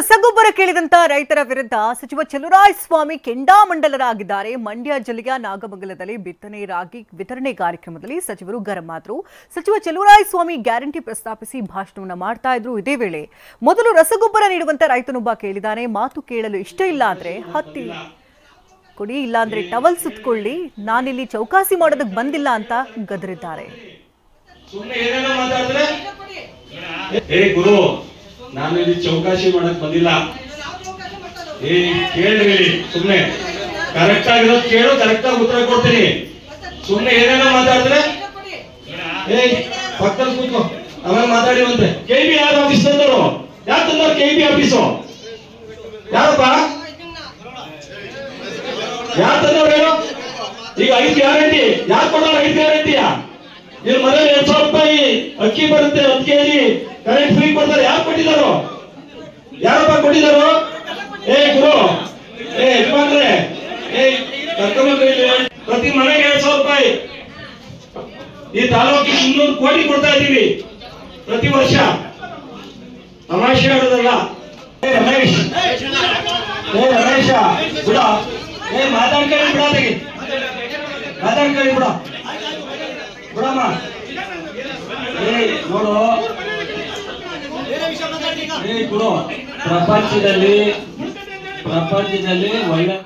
ರಸಗೊಬ್ಬರ ಕೇಳಿದಂತ ರೈತರ ವಿರುದ್ಧ ಸಚಿವ ಚಲುವರಾಯಸ್ವಾಮಿ ಕೆಂಡಾಮಂಡಲರಾಗಿದ್ದಾರೆ. ಮಂಡ್ಯ ಜಿಲ್ಲೆಯ ನಾಗಮಂಗಲದಲ್ಲಿ ಬಿತ್ತನೆ ರಾಗಿ ವಿತರಣೆ ಕಾರ್ಯಕ್ರಮದಲ್ಲಿ ಸಚಿವರು ಗರಂ ಆದರು. ಸಚಿವ ಚಲುವರಾಯಸ್ವಾಮಿ ಗ್ಯಾರಂಟಿ ಪ್ರಸ್ತಾಪಿಸಿ ಭಾಷಣವನ್ನ ಮಾಡ್ತಾ ಇದ್ರು. ಇದೇ ವೇಳೆ ಮೊದಲು ರಸಗೊಬ್ಬರ ನೀಡುವಂತ ರೈತನೊಬ್ಬ ಕೇಳಿದಾನೆ, ಮಾತು ಕೇಳಲು ಇಷ್ಟ ಇಲ್ಲ ಅಂದ್ರೆ ಹತ್ತಿ ಕೊಡಿ, ಇಲ್ಲಾಂದ್ರೆ ಟವಲ್ ಸುತ್ತಕೊಳ್ಳಿ, ನಾನಿಲ್ಲಿ ಚೌಕಾಸಿ ಮಾಡೋದಕ್ಕೆ ಬಂದಿಲ್ಲ ಅಂತ ಗದರಿದ್ದಾರೆ. ನಾನು ಇಲ್ಲಿ ಚೌಕಾಶಿ ಮಾಡಕ್ ಬಂದಿಲ್ಲ. ಕೇಳ್ರಿ, ಸುಮ್ನೆ ಕರೆಕ್ಟ್ ಆಗಿರೋದು ಕೇಳು, ಕರೆಕ್ಟ್ ಆಗಿ ಉತ್ತರ ಕೊಡ್ತೀನಿ. ಸುಮ್ನೆ ಏನೇನೋ ಮಾತಾಡಿದ್ರೆ ಪಕ್ಕದಲ್ಲಿ ಕೂತ್ಕೋ, ಆಮೇಲೆ ಮಾತಾಡಿವಂತೆ. ಕೆಬಿ ಯಾರು ಆಫೀಸ್ ತಂದವರು? ಯಾರು ತಂದವ್ರು ಕೆಬಿ ಆಫೀಸು? ಯಾರಪ್ಪ ಯಾರು ತಂದವ್ರು ಹೇಳು? ಈಗ 5 ಗ್ಯಾರಂಟಿ ಯಾರು ಕೊಡೋರು? 5 ಗ್ಯಾರಂಟಿಯ ಇಲ್ಲಿ ಮೊದಲು 2,000 ರೂಪಾಯಿ ಅಕ್ಕಿ ಬರುತ್ತೆ, 10 ಕೆಜಿ ಕರೆಂಟ್ ಫ್ರೀ ಕೊಡ್ತಾರೆ. ಯಾರು ಕೊಟ್ಟಿದ್ದಾರೋ? ಯಾರಪ್ಪ ಕೊಟ್ಟಿದ್ದಾರೋ? ಗುರು, ಯಜಮಾನ್ರೆ, ಪ್ರತಿ ಮನೆಗೆ 2,000 ರೂಪಾಯಿ. ಈ ತಾಲೂಕಿಗೆ 200 ಕೋಟಿ ಕೊಡ್ತಾ ಇದ್ದೀವಿ ಪ್ರತಿ ವರ್ಷ. ತಮಾಷೆ ಆಡೋದಲ್ಲ. ರಮೇಶ್ ಬಿಡ, ಮಾತಾಡ್ಕೊಳ್ಳಿ ಬಿಡ, ತೆಗಿ ಮಾತಾಡ್ಕೊಳ್ಳಿ ಬಿಡ ಬಿಡಮ್ಮ. ನೋಡು ಗುರು, ಪ್ರಪಂಚದಲ್ಲಿ ಒಳ್ಳೆ